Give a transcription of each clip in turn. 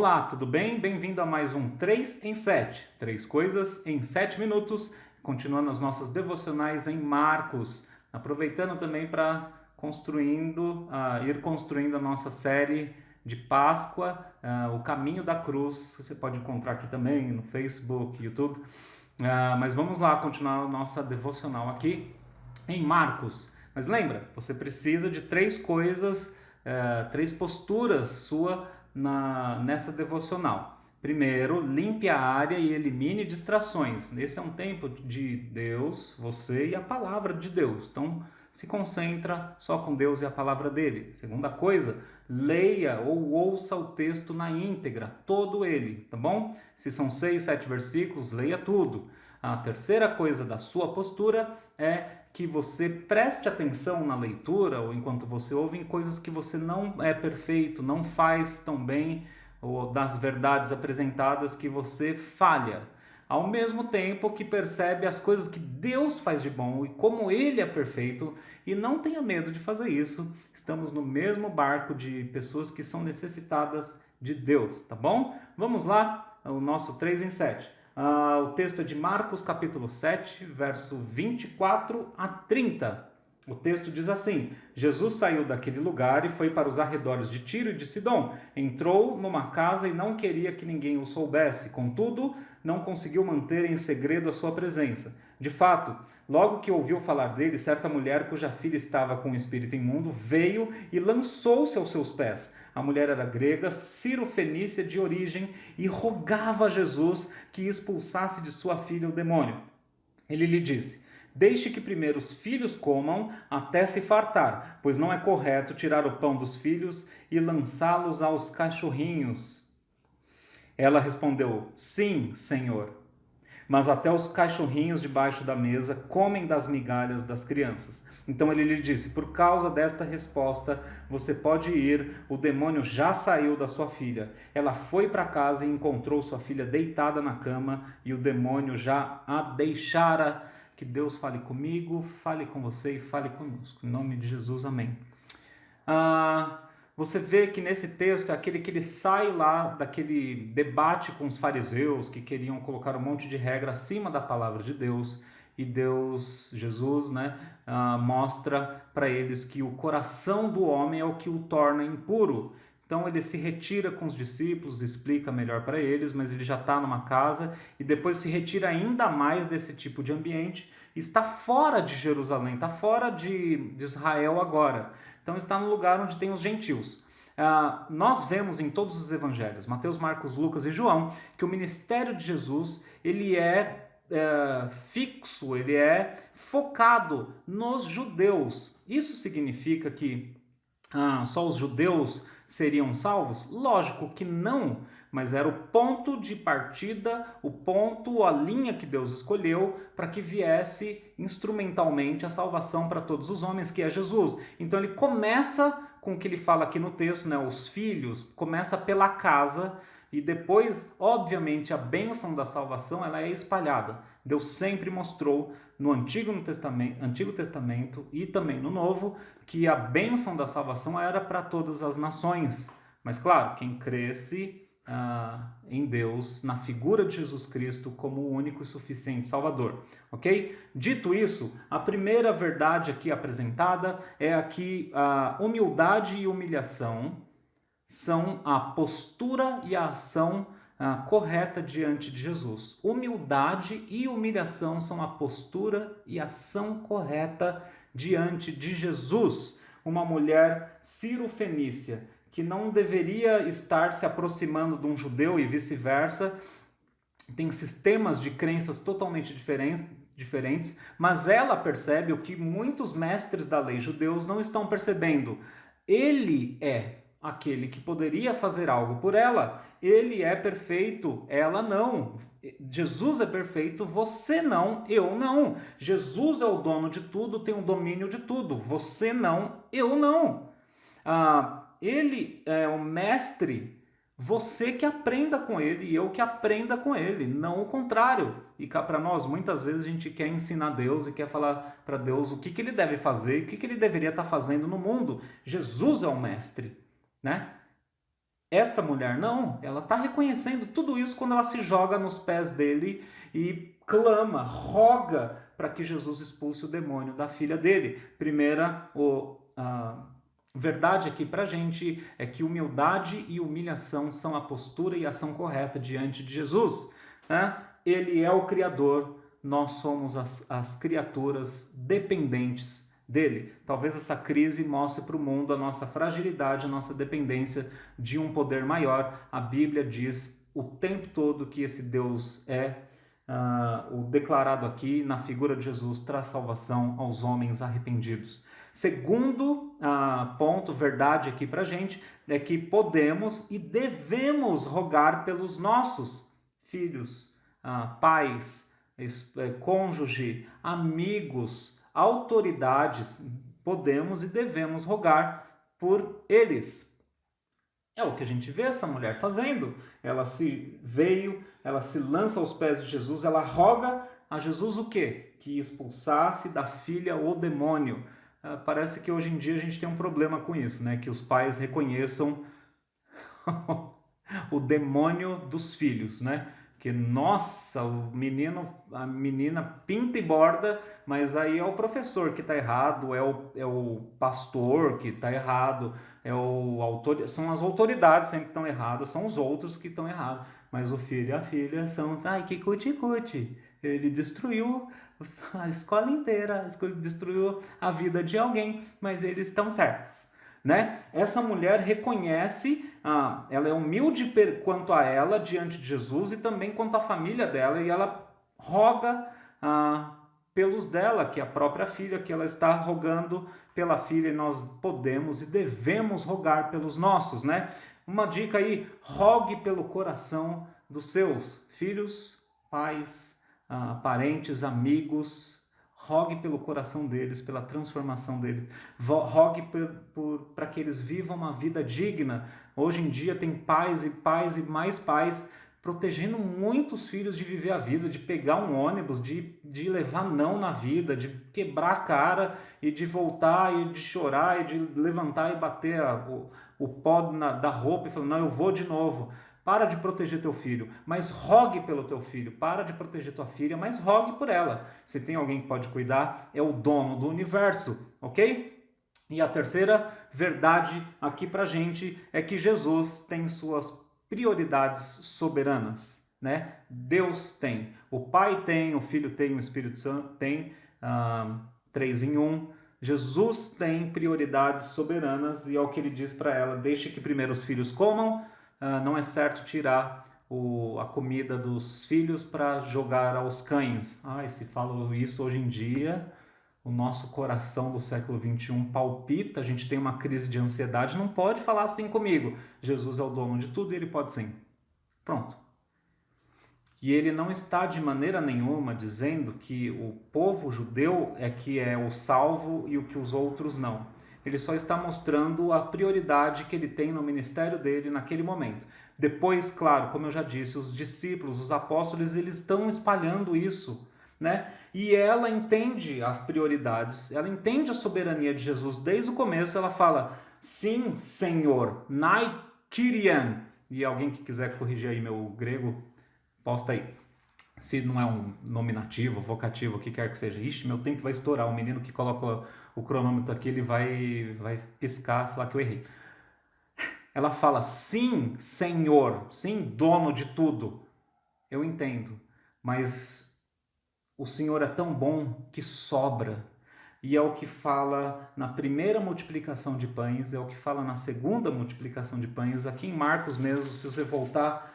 Olá, tudo bem? Bem-vindo a mais um 3 em 7. Três coisas em 7 minutos. Continuando as nossas devocionais em Marcos. Aproveitando também para ir construindo a nossa série de Páscoa, o Caminho da Cruz. Você pode encontrar aqui também no Facebook, YouTube. Mas vamos lá continuar a nossa devocional aqui em Marcos. Mas lembra, você precisa de três coisas, três posturas nessa devocional. Primeiro, limpe a área e elimine distrações. Esse é um tempo de Deus, você e a palavra de Deus. Então, se concentra só com Deus e a palavra dele. Segunda coisa, leia ou ouça o texto na íntegra, todo ele, tá bom? Se são 6, 7 versículos, leia tudo. A terceira coisa da sua postura é que você preste atenção na leitura ou enquanto você ouve em coisas que você não é perfeito, não faz tão bem, ou das verdades apresentadas que você falha. Ao mesmo tempo que percebe as coisas que Deus faz de bom e como Ele é perfeito, e não tenha medo de fazer isso. Estamos no mesmo barco de pessoas que são necessitadas de Deus, tá bom? Vamos lá, o nosso 3 em 7. O texto é de Marcos capítulo 7, verso 24 a 30. O texto diz assim: Jesus saiu daquele lugar e foi para os arredores de Tiro e de Sidom. Entrou numa casa e não queria que ninguém o soubesse. Contudo, não conseguiu manter em segredo a sua presença. De fato, logo que ouviu falar dele, certa mulher cuja filha estava com um espírito imundo veio e lançou-se aos seus pés. A mulher era grega, cirofenícia de origem, e rogava a Jesus que expulsasse de sua filha o demônio. Ele lhe disse: deixe que primeiro os filhos comam até se fartar, pois não é correto tirar o pão dos filhos e lançá-los aos cachorrinhos. Ela respondeu: sim, Senhor. Mas até os cachorrinhos debaixo da mesa comem das migalhas das crianças. Então ele lhe disse: por causa desta resposta, você pode ir, o demônio já saiu da sua filha. Ela foi para casa e encontrou sua filha deitada na cama e o demônio já a deixara. Que Deus fale comigo, fale com você e fale conosco. Em nome de Jesus, amém. Você vê que nesse texto é aquele que ele sai lá daquele debate com os fariseus que queriam colocar um monte de regra acima da palavra de Deus, e Jesus, mostra para eles que o coração do homem é o que o torna impuro. Então ele se retira com os discípulos, explica melhor para eles, mas ele já está numa casa e depois se retira ainda mais desse tipo de ambiente. Está fora de Jerusalém, está fora de Israel agora. Então está no lugar onde tem os gentios. Nós vemos em todos os evangelhos, Mateus, Marcos, Lucas e João, que o ministério de Jesus ele é fixo, ele é focado nos judeus. Isso significa que só os judeus seriam salvos? Lógico que não, mas era o ponto de partida, a linha que Deus escolheu para que viesse instrumentalmente a salvação para todos os homens, que é Jesus. Então ele começa com o que ele fala aqui no texto, os filhos, começa pela casa e depois, obviamente, a bênção da salvação ela é espalhada. Deus sempre mostrou no Antigo Testamento e também no Novo que a bênção da salvação era para todas as nações. Mas claro, quem cresce em Deus, na figura de Jesus Cristo como o único e suficiente Salvador, ok? Dito isso, a primeira verdade aqui apresentada é que a humildade e humilhação são a postura e a ação correta diante de Jesus. Humildade e humilhação são a postura e ação correta diante de Jesus. Uma mulher cirofenícia que não deveria estar se aproximando de um judeu e vice-versa, tem sistemas de crenças totalmente diferentes, mas ela percebe o que muitos mestres da lei judeus não estão percebendo. Ele é aquele que poderia fazer algo por ela. Ele é perfeito, ela não. Jesus é perfeito, você não, eu não. Jesus é o dono de tudo, tem o domínio de tudo. Você não, eu não. Ele é o mestre, você que aprenda com ele e eu que aprenda com ele, não o contrário. E cá para nós, muitas vezes a gente quer ensinar Deus e quer falar para Deus o que ele deve fazer e o que ele deveria estar fazendo no mundo. Jesus é o mestre, né? Essa mulher não, ela está reconhecendo tudo isso quando ela se joga nos pés dele e clama, roga para que Jesus expulse o demônio da filha dele. A verdade aqui para a gente é que humildade e humilhação são a postura e a ação correta diante de Jesus, né? Ele é o Criador, nós somos as criaturas dependentes dele. Talvez essa crise mostre para o mundo a nossa fragilidade, a nossa dependência de um poder maior. A Bíblia diz o tempo todo que esse Deus o declarado aqui na figura de Jesus traz salvação aos homens arrependidos. Segundo ponto, verdade aqui para a gente, é que podemos e devemos rogar pelos nossos filhos, pais, cônjuge, amigos, autoridades. Podemos e devemos rogar por eles. É o que a gente vê essa mulher fazendo. Ela se lança aos pés de Jesus, ela roga a Jesus o quê? Que expulsasse da filha o demônio. Parece que hoje em dia a gente tem um problema com isso, né? Que os pais reconheçam o demônio dos filhos, né? Que, nossa, a menina pinta e borda, mas aí é o professor que está errado, é o pastor que está errado, são as autoridades sempre que estão erradas, são os outros que estão errados, mas o filho e a filha são, que cuti-cuti, ele destruiu a escola inteira, destruiu a vida de alguém, mas eles estão certos. Né? Essa mulher reconhece, ela é humilde quanto a ela diante de Jesus e também quanto à família dela, e ela roga pelos dela, que é a própria filha, que ela está rogando pela filha, e nós podemos e devemos rogar pelos nossos, né? Uma dica aí, rogue pelo coração dos seus filhos, pais, parentes, amigos. Rogue pelo coração deles, pela transformação deles. Rogue para que eles vivam uma vida digna. Hoje em dia tem pais e mais pais protegendo muitos filhos de viver a vida, de pegar um ônibus, de levar não na vida, de quebrar a cara e de voltar e de chorar e de levantar e bater o pó da roupa e falar, não, eu vou de novo. Para de proteger teu filho, mas rogue pelo teu filho. Para de proteger tua filha, mas rogue por ela. Se tem alguém que pode cuidar, é o dono do universo, ok? E a terceira verdade aqui pra gente é que Jesus tem suas prioridades soberanas, né? Deus tem, o Pai tem, o Filho tem, o Espírito Santo tem, 3 em 1. Jesus tem prioridades soberanas e é o que ele diz para ela, deixe que primeiro os filhos comam. Não é certo tirar a comida dos filhos para jogar aos cães. Se falo isso hoje em dia, o nosso coração do século XXI palpita, a gente tem uma crise de ansiedade, não pode falar assim comigo. Jesus é o dono de tudo e ele pode sim. Pronto. E ele não está de maneira nenhuma dizendo que o povo judeu é que é o salvo e o que os outros não. Ele só está mostrando a prioridade que ele tem no ministério dele naquele momento. Depois, claro, como eu já disse, os discípulos, os apóstolos, eles estão espalhando isso, né? E ela entende as prioridades, ela entende a soberania de Jesus. Desde o começo ela fala, sim, Senhor, nai Kyrian. E alguém que quiser corrigir aí meu grego, posta aí. Se não é um nominativo, vocativo, o que quer que seja. Ixi, meu tempo vai estourar. O menino que coloca o cronômetro aqui, ele vai piscar, falar que eu errei. Ela fala, sim, Senhor, sim, dono de tudo. Eu entendo, mas o Senhor é tão bom que sobra. E é o que fala na primeira multiplicação de pães, é o que fala na segunda multiplicação de pães. Aqui em Marcos mesmo, se você voltar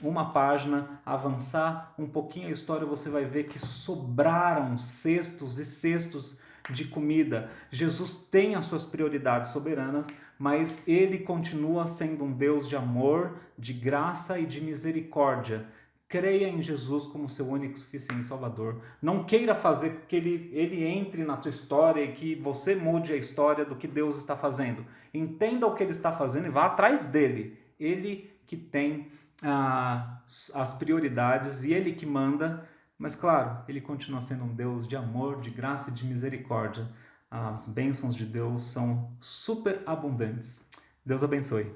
uma página, avançar um pouquinho a história, você vai ver que sobraram cestos e cestos de comida. Jesus tem as suas prioridades soberanas, mas ele continua sendo um Deus de amor, de graça e de misericórdia. Creia em Jesus como seu único e suficiente Salvador. Não queira fazer com que ele entre na tua história e que você mude a história do que Deus está fazendo. Entenda o que ele está fazendo e vá atrás dele. Ele que tem as prioridades e ele que manda, mas claro, ele continua sendo um Deus de amor, de graça e de misericórdia. As bênçãos de Deus são super abundantes. Deus abençoe.